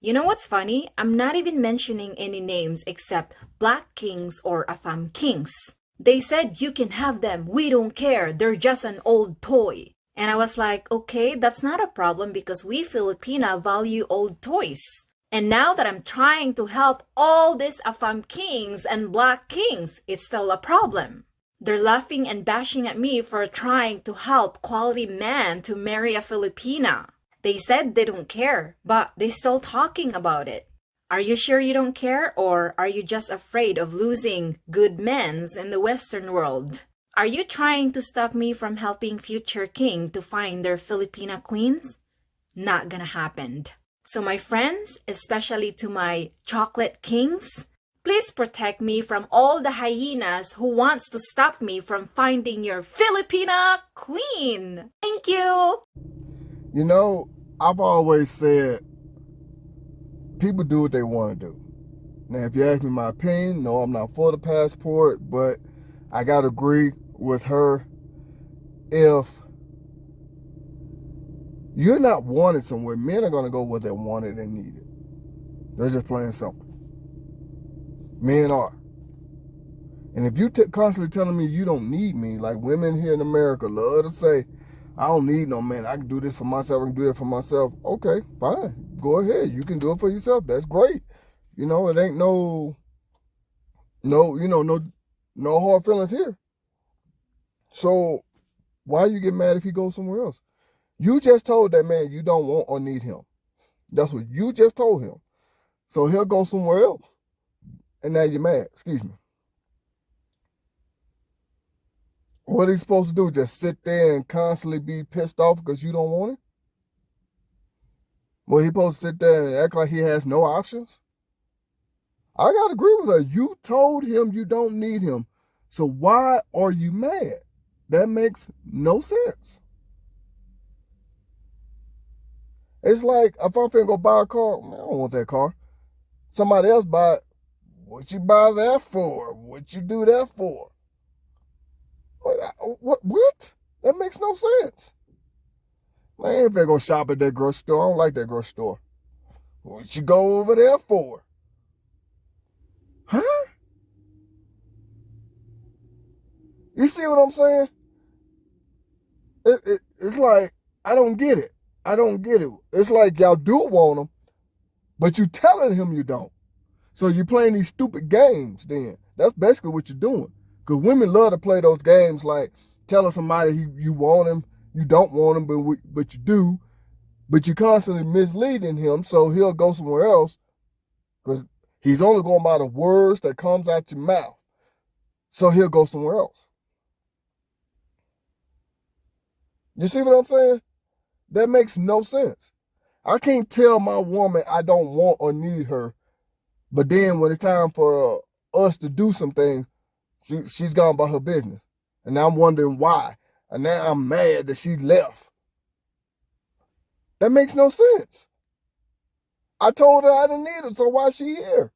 You know what's funny? I'm not even mentioning any names except Black Kings or Afam Kings. They said you can have them, we don't care, they're just an old toy. And I was like, okay, that's not a problem because we Filipina value old toys. And now that I'm trying to help all these Afam Kings and Black Kings, it's still a problem. They're laughing and bashing at me for trying to help quality man to marry a Filipina. They said they don't care, but they're still talking about it. Are you sure you don't care, or are you just afraid of losing good men's in the Western world? Are you trying to stop me from helping future king to find their Filipina queens? Not gonna happen. So my friends, especially to my chocolate kings, please protect me from all the hyenas who wants to stop me from finding your Filipina queen. Thank you. You know, I've always said people do what they want to do. Now, if you ask me my opinion, no, I'm not for the passport, but I got to agree with her. If you're not wanted somewhere, men are going to go where they're wanted and needed. They're just plain simple. Men are. And if you constantly telling me you don't need me, like women here in America love to say, I don't need no man. I can do this for myself. I can do that for myself. Okay, fine. Go ahead. You can do it for yourself. That's great. You know, it ain't no hard feelings here. So why you get mad if he goes somewhere else? You just told that man you don't want or need him. That's what you just told him. So he'll go somewhere else. And now you're mad. Excuse me. What are you supposed to do? Just sit there and constantly be pissed off because you don't want it? Well, he supposed to sit there and act like he has no options? I got to agree with her. You told him you don't need him. So why are you mad? That makes no sense. It's like if I'm finna go buy a car, man, I don't want that car. Somebody else buy it. What you buy that for? What you do that for? What? That makes no sense. Man, I ain't finna go shop at that grocery store. I don't like that grocery store. What you go over there for? Huh? You see what I'm saying? It's like, I don't get it. I don't get it. It's like y'all do want him, but you telling him you don't. So you're playing these stupid games then. That's basically what you're doing. Because women love to play those games like telling somebody you want him, you don't want him, but you do. But you're constantly misleading him, so he'll go somewhere else because he's only going by the words that comes out your mouth. So he'll go somewhere else. You see what I'm saying? That makes no sense. I can't tell my woman I don't want or need her, but then when it's time for us to do some things, she's gone about her business. And I'm wondering why. And now I'm mad that she left. That makes no sense. I told her I didn't need her, so why is she here?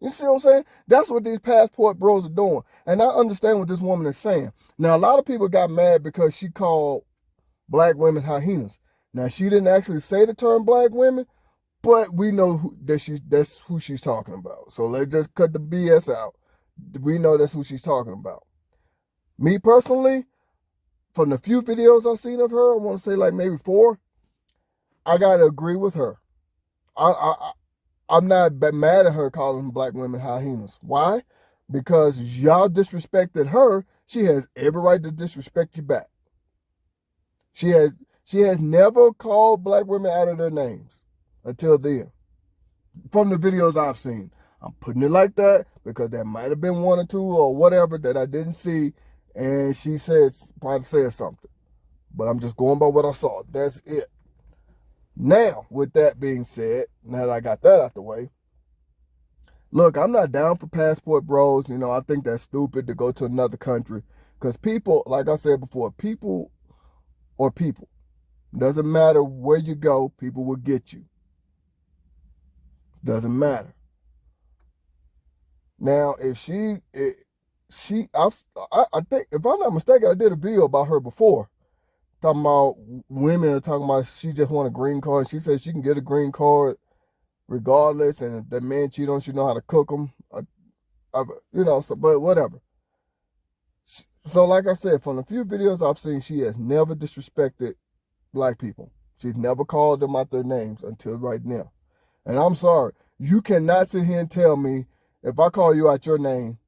You see what I'm saying? That's what these passport bros are doing. And I understand what this woman is saying. Now, a lot of people got mad because she called black women hyenas. Now, she didn't actually say the term black women, but we know that's who she's talking about. So let's just cut the BS out. We know that's who she's talking about. Me personally, from the few videos I've seen of her, I want to say like maybe 4, I got to agree with her. I'm not mad at her calling black women hyenas. Why? Because y'all disrespected her. She has every right to disrespect you back. She has never called black women out of their names until then. From the videos I've seen. I'm putting it like that because there might have been 1 or 2 or whatever that I didn't see, and she probably said something. But I'm just going by what I saw. That's it. Now, with that being said, now that I got that out the way, look, I'm not down for passport bros. You know, I think that's stupid to go to another country because people, like I said before, people or people. Doesn't matter where you go, people will get you. Doesn't matter. Now, if I think, if I'm not mistaken, I did a video about her before. Talking about women are talking about she just want a green card. She said she can get a green card regardless. And if that man cheat on you, know how to cook them. So, but whatever. So like I said, from the few videos I've seen, she has never disrespected black people. She's never called them out their names until right now. And I'm sorry, you cannot sit here and tell me if I call you out your name,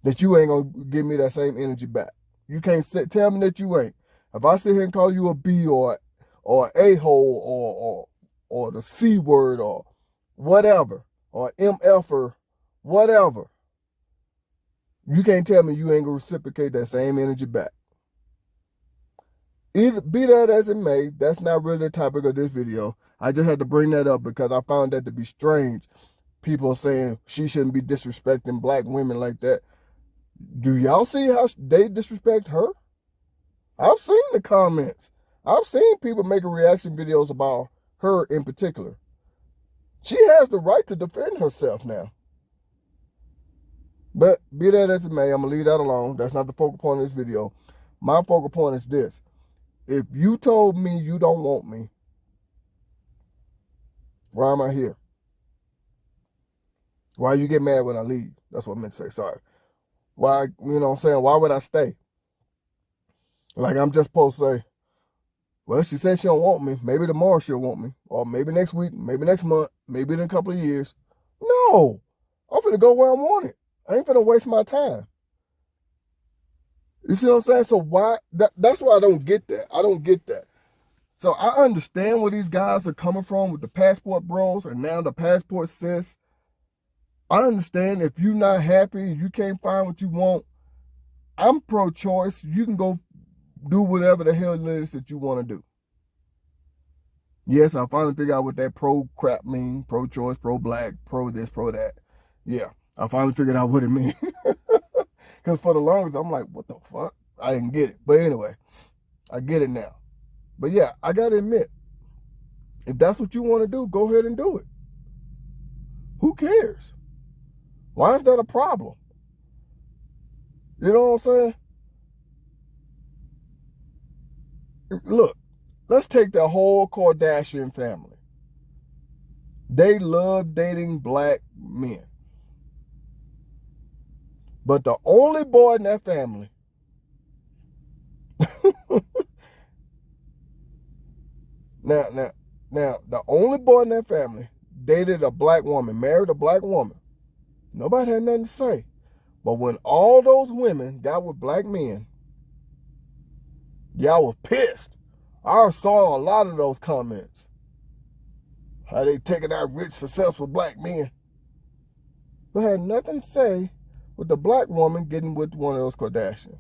that you ain't gonna give me that same energy back. You can't tell me that you ain't. If I sit here and call you a B or a-hole or the C word or whatever, or MF-er, whatever, you can't tell me you ain't gonna reciprocate that same energy back. Either be that as it may, that's not really the topic of this video. I just had to bring that up because I found that to be strange. People saying she shouldn't be disrespecting black women like that. Do y'all see how they disrespect her? I've seen the comments. I've seen people making reaction videos about her in particular. She has the right to defend herself now. But be that as it may, I'm going to leave that alone. That's not the focal point of this video. My focal point is this. If you told me you don't want me, why am I here? Why you get mad when I leave? That's what I meant to say. Sorry. Why, you know what I'm saying? Why would I stay? Like I'm just supposed to say, well, she said she don't want me. Maybe tomorrow she'll want me. Or maybe next week, maybe next month, maybe in a couple of years. No. I'm finna go where I want it. I ain't finna waste my time. You see what I'm saying? So why, that's why I don't get that. I don't get that. So I understand where these guys are coming from with the passport bros and now the passport sis. I understand if you're not happy, you can't find what you want. I'm pro-choice. You can go do whatever the hell it is that you want to do. Yes, I finally figured out what that pro-crap mean. Pro-choice, pro-black, pro-this, pro-that. Yeah, I finally figured out what it means. Because for the longest, I'm like, what the fuck? I didn't get it. But anyway, I get it now. But yeah, I got to admit, if that's what you want to do, go ahead and do it. Who cares? Why is that a problem? You know what I'm saying? Look, let's take the whole Kardashian family. They love dating black men. But the only boy in that family now, the only boy in that family dated a black woman, married a black woman. Nobody had nothing to say. But when all those women got with black men, y'all was pissed. I saw a lot of those comments. How they taking out rich, successful black men. But had nothing to say with the black woman getting with one of those Kardashians.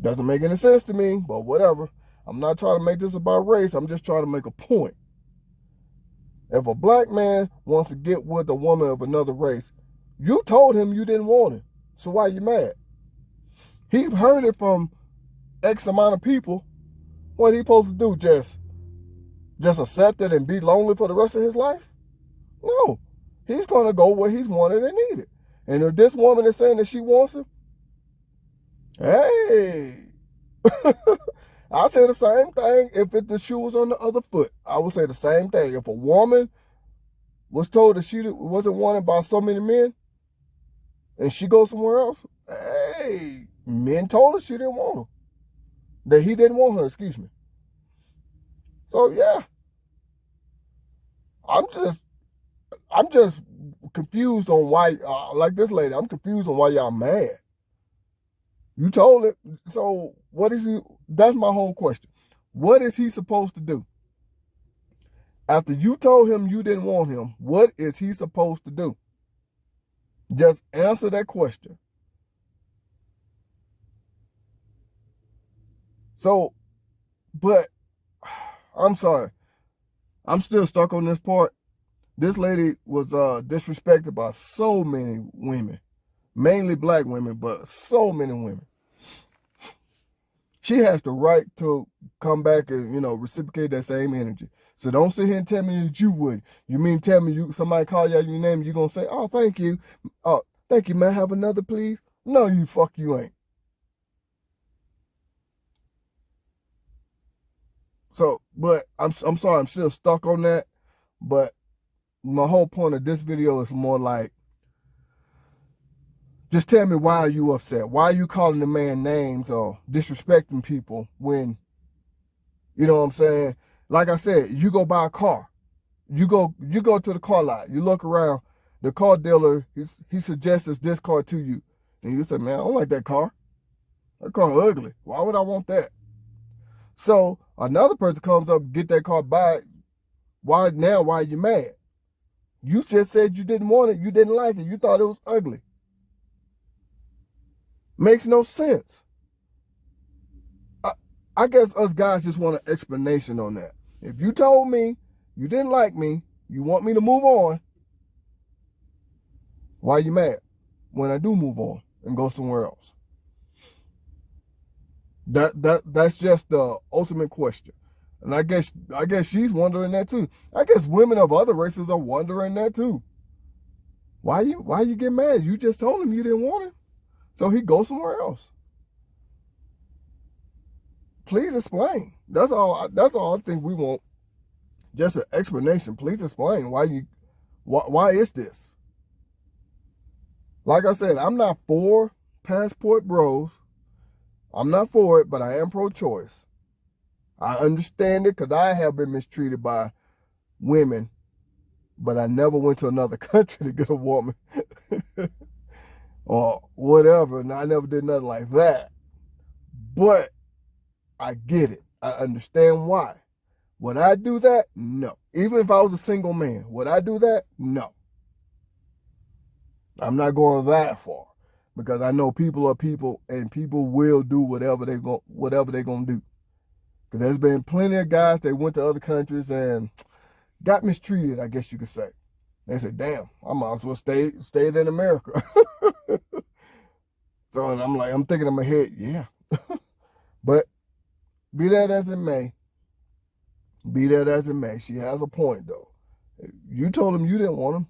Doesn't make any sense to me, but whatever. I'm not trying to make this about race. I'm just trying to make a point. If a black man wants to get with a woman of another race, you told him you didn't want him. So why are you mad? He heard it from X amount of people. What he supposed to do? Just accept it and be lonely for the rest of his life? No. He's going to go where he's wanted and needed. And if this woman is saying that she wants him, hey, I'll say the same thing if the shoe was on the other foot. I would say the same thing. If a woman was told that she wasn't wanted by so many men and she goes somewhere else, hey, men told her she didn't want her. That he didn't want her, excuse me. So, yeah. I'm just confused on why, like this lady, I'm confused on why y'all mad. You told it. So what is he? That's my whole question. What is he supposed to do? After you told him you didn't want him, what is he supposed to do? Just answer that question. So, but I'm sorry. I'm still stuck on this part. This lady was disrespected by so many women, mainly black women, but so many women. She has the right to come back and, reciprocate that same energy. So don't sit here and tell me that you would. You mean tell me somebody call you out your name, you're going to say, oh, thank you. Oh, thank you, man. Have another, please? No, you ain't. So, but I'm sorry, I'm still stuck on that. But my whole point of this video is more like, just tell me, why are you upset? Why are you calling the man names or disrespecting people when, you know what I'm saying? Like I said, you go buy a car. You go to the car lot. You look around. The car dealer, he suggests this car to you. And you say, man, I don't like that car. That car ugly. Why would I want that? So another person comes up, get that car, buy it. Why are you mad? You just said you didn't want it. You didn't like it. You thought it was ugly. Makes no sense. I guess us guys just want an explanation on that. If you told me you didn't like me, you want me to move on, why are you mad when I do move on and go somewhere else? That's just the ultimate question. And I guess she's wondering that too. I guess women of other races are wondering that too. Why you get mad? You just told him you didn't want him, so he goes somewhere else. Please explain. That's all I think we want. Just an explanation. Please explain why is this? Like I said, I'm not for passport bros. I'm not for it, but I am pro-choice. I understand it because I have been mistreated by women, but I never went to another country to get a woman or whatever, and I never did nothing like that. But I get it. I understand why. Would I do that? No. Even if I was a single man, would I do that? No. I'm not going that far because I know people are people and people will do whatever they're going to do. Because there's been plenty of guys that went to other countries and got mistreated, I guess you could say. They said, damn, I might as well stay in America. So I'm thinking in my head, yeah. But be that as it may, she has a point though. You told him you didn't want him.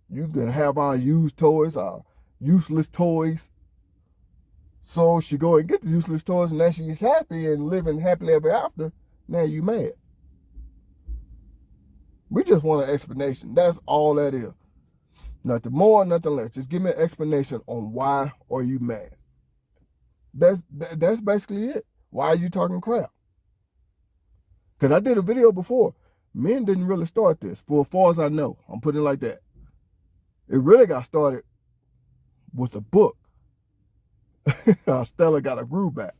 You can have our used toys, our useless toys. So she go and get the useless toys, and now she's happy and living happily ever after. Now you mad. We just want an explanation. That's all that is. Nothing more, nothing less. Just give me an explanation on why are you mad. That's basically it. Why are you talking crap? Because I did a video before. Men didn't really start this, for as far as I know. I'm putting it like that. It really got started with a book. Stella got her groove back.